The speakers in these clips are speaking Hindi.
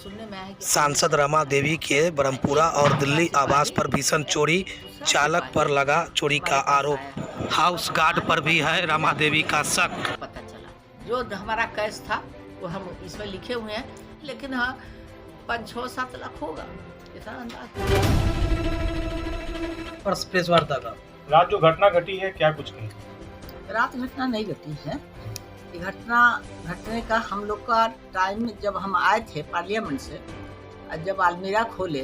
सुनने में आया कि सांसद रमा देवी के ब्रह्मपुरा और दिल्ली आवास पर भीषण चोरी, चालक पर लगा चोरी का आरोप। हाउस गार्ड पर भी है रमा देवी का शक। पता चला जो हमारा केस था वो हम इसमें लिखे हुए हैं, लेकिन हाँ 5-6-7 लाख होगा इतना अंदाज। प्रेस वार्ता का रात जो घटना घटी है क्या कुछ कही? रात घटना नहीं घटी है। ये घटना घटने का हम लोग का टाइम जब हम आए थे पार्लियामेंट से, जब अलमीरा खोले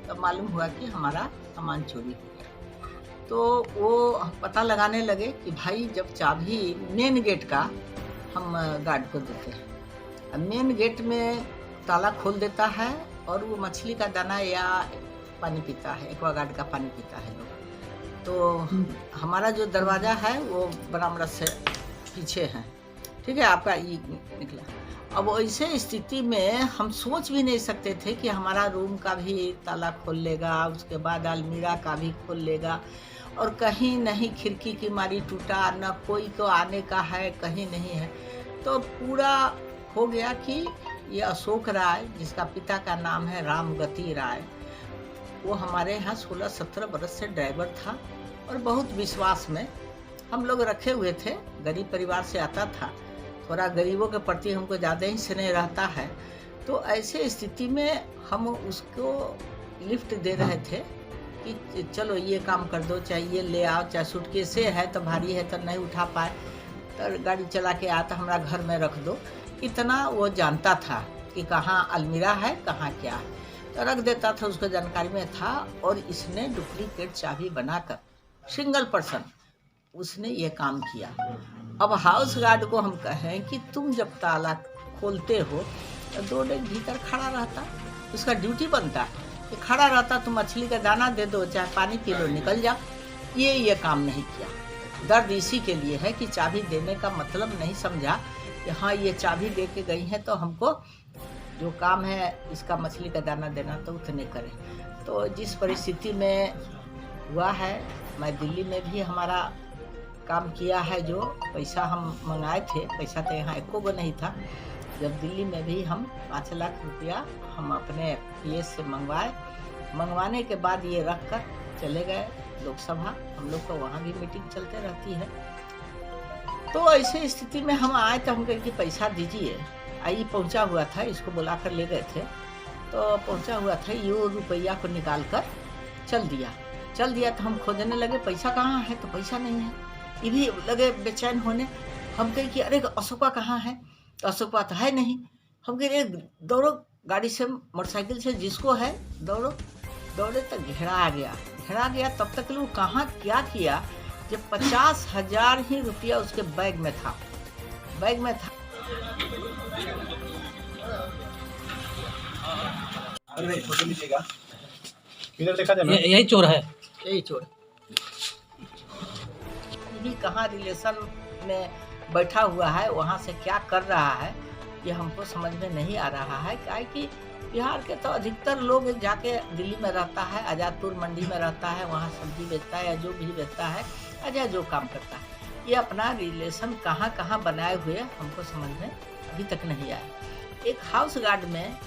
तब मालूम हुआ कि हमारा सामान चोरी हो गया। तो वो पता लगाने लगे कि भाई जब चाबी मेन गेट का हम गार्ड को देते हैं, अब मेन गेट में ताला खोल देता है और वो मछली का दाना या पानी पीता है, एक्वागार्ड का पानी पीता है लोग। तो हमारा जो दरवाज़ा है वो बरामदा से पीछे है, ठीक है, आपका ये निकला। अब ऐसे स्थिति में हम सोच भी नहीं सकते थे कि हमारा रूम का भी ताला खोल लेगा, उसके बाद अलमीरा का भी खोल लेगा, और कहीं नहीं खिड़की की मारी टूटा, न कोई को आने का है, कहीं नहीं है। तो पूरा हो गया कि ये अशोक राय, जिसका पिता का नाम है रामगति राय, वो हमारे यहाँ 16-17 बरस से ड्राइवर था और बहुत विश्वास में हम लोग रखे हुए थे। गरीब परिवार से आता था, थोड़ा गरीबों के प्रति हमको ज़्यादा ही स्नेह रहता है। तो ऐसे स्थिति में हम उसको लिफ्ट दे रहे थे कि चलो ये काम कर दो, चाहे ये ले आओ, चाहे सूटकेस है तो भारी है तो नहीं उठा पाए तो गाड़ी चला के आता हमारा घर में रख दो। इतना वो जानता था कि कहाँ अलमीरा है, कहाँ क्या है, तो रख देता था, उसको जानकारी में था। और इसने डुप्लीकेट चाबी बनाकर सिंगल पर्सन उसने ये काम किया। अब हाउस गार्ड को हम कहें कि तुम जब ताला खोलते हो तो 2 दिन भीतर खड़ा रहता, उसका ड्यूटी बनता है कि खड़ा रहता, तुम मछली का दाना दे दो, चाहे पानी पी लो, निकल जाओ। ये काम नहीं किया। दर्द इसी के लिए है कि चाबी देने का मतलब नहीं समझा कि हाँ ये चाबी दे के गई है तो हमको जो काम है इसका मछली का दाना देना तो उतने करें। तो जिस परिस्थिति में हुआ है, मैं दिल्ली में भी हमारा काम किया है, जो पैसा हम मंगाए थे, पैसा तो यहाँ एको गो नहीं था। जब दिल्ली में भी हम 5 लाख रुपया हम अपने पीएस से मंगवाने के बाद ये रख कर चले गए लोकसभा। हम लोग को वहाँ भी मीटिंग चलते रहती है। तो ऐसे स्थिति में हम आए तो हम कहे कि पैसा दीजिए। आई पहुंचा हुआ था, इसको बुलाकर ले गए थे, तो पहुंचा हुआ था, ये रुपया को निकाल कर चल दिया। तो हम खोजने लगे पैसा कहाँ है, तो पैसा नहीं है। ये भी लगे बेचैन होने। हम कहे कि अरे अशोका कहाँ है, तो अशोका तो है नहीं। हम कहे दौड़ो गाड़ी से, मोटरसाइकिल से, जिसको है दौड़े तो घेरा गया। तब तक लोग कहाँ क्या किया, जब 50,000 ही रुपया उसके बैग में था। अरे फोटो लीजिएगा, इधर देखा जाए। यही चोर है, यही चोर भी कहाँ रिलेशन में बैठा हुआ है, वहाँ से क्या कर रहा है, ये हमको समझ में नहीं आ रहा है। क्या है कि बिहार के तो अधिकतर लोग जाके दिल्ली में रहता है, आज़ादपुर मंडी में रहता है, वहाँ सब्जी बेचता है या जो भी बेचता है, या जो काम करता है, ये अपना रिलेशन कहाँ बनाए हुए हमको समझ में अभी तक नहीं आया। एक हाउस गार्ड में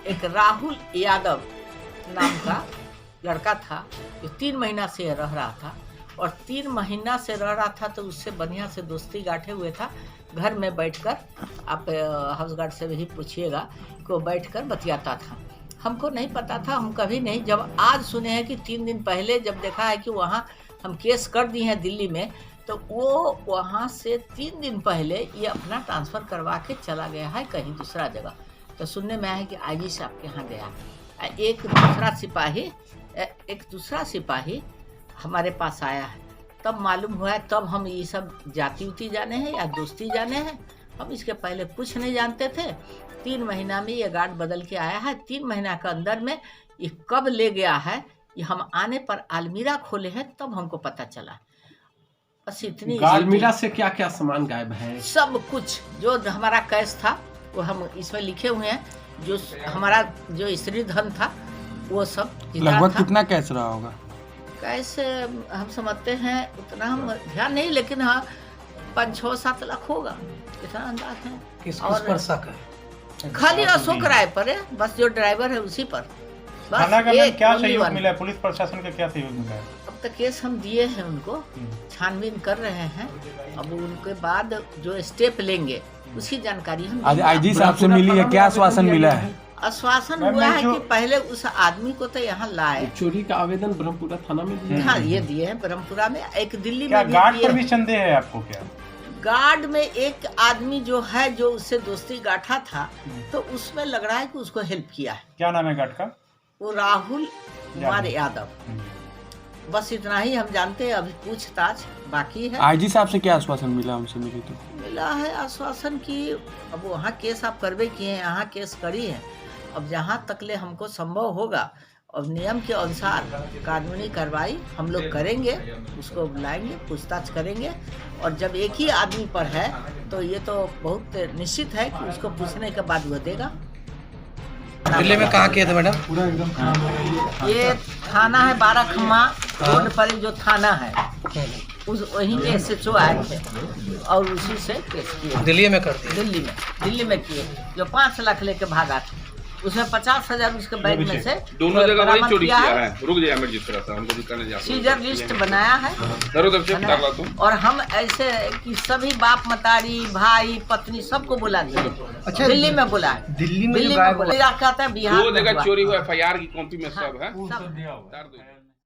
एक राहुल यादव नाम का लड़का था, जो 3 महीना से रह रहा था, और 3 महीना से रह रहा था तो उससे बढ़िया से दोस्ती गांठे हुए था। घर में बैठकर, आप हाउस गार्ड से भी पूछिएगा, कि वो बैठकर बतियाता था। हमको नहीं पता था, हम कभी नहीं, जब आज सुने हैं कि 3 दिन पहले जब देखा है कि वहाँ हम केस कर दिए हैं दिल्ली में, तो वो वहाँ से 3 दिन पहले ये अपना ट्रांसफ़र करवा के चला गया है कहीं दूसरा जगह। तो सुनने में आया कि आईजी साहब के यहाँ गया। एक दूसरा सिपाही हमारे पास आया है, तब मालूम हुआ है, तब हम ये सब जाति उती जाने हैं या दोस्ती जाने हैं, हम इसके पहले कुछ नहीं जानते थे। 3 महीना में ये गार्ड बदल के आया है। 3 महीना के अंदर में ये कब ले गया है, ये हम आने पर अलमीरा खोले हैं तब हमको पता चला। बस इतनी। अलमीरा से क्या क्या सामान गायब है? सब कुछ जो हमारा कैश था वो हम इसमें लिखे हुए हैं, जो हमारा जो स्त्री धन था वो सब। लगभग कितना कैश रहा होगा? कैसे हम समझते हैं उतना हम ध्यान नहीं, लेकिन हाँ 5-6-7 लाख होगा, इतना अंदाज है। किस पर शक है? खाली अशोक राय पर है, बस जो ड्राइवर है उसी पर। बस थाना का मैम क्या only सहयोग one। मिला है? पुलिस प्रशासन का क्या सहयोग मिला है? अब तक केस हम दिए हैं उनको, छानबीन कर रहे हैं। अब उनके बाद जो स्टेप लेंगे उसकी जानकारी हम आज देंगे। आईजी साहब से मिली है, क्या आश्वासन मिला है? आश्वासन मैम, हुआ मैं है जो- कि पहले उस आदमी को तो यहाँ लाए। चोरी का आवेदन ब्रह्मपुरा थाना में दिया हाँ, ये दिए हैं ब्रह्मपुरा में, एक दिल्ली क्या में भी गार्ड दिए पर भी हैं। संदेह है आपको क्या? गार्ड में एक आदमी जो है, जो उससे दोस्ती गांठा था, तो उसमें लग रहा है कि उसको हेल्प किया है। क्या नाम है गार्ड का? वो राहुल कुमार यादव। बस इतना ही हम जानते हैं, अभी पूछताछ बाकी है। आईजी साहब से क्या आश्वासन मिला, हमसे मिली तो? मिला है आश्वासन की अब वहाँ केस आप करवे किए हैं, यहाँ केस करी है। अब जहाँ तक ले हमको संभव होगा और नियम के अनुसार कानूनी कार्रवाई हम लोग करेंगे, उसको बुलाएंगे, पूछताछ करेंगे। और जब एक ही आदमी पर है तो ये तो बहुत निश्चित है कि उसको पूछने के बाद वो देगा। दिल्ली में कहाँ किए थे मैडम? ये थाना है 12 खम्मा रोड पर जो थाना है, उस वहीं के SHO आए थे और उसी से केस किए। दिल्ली में कर दिए। दिल्ली में किए, जो 5 लाख लेके भागा था, उसमें 50,000 उसके बैग में से दोनों जगह वही बरामद चोरी किया किया है। रुक जाइए, मैं जिस तरह से हमको भी करने जा सीजर लिस्ट बनाया है। दरो से बता रहा तुम। और हम ऐसे कि सभी बाप मतारी भाई पत्नी सबको बुला दिए। अच्छा, दिल्ली में बुला, दिल्ली में बुला, कहता है बिहार दो में जगह हुआ। चोरी हुआ, FIR की कॉपी में सब है। सब उतार दो।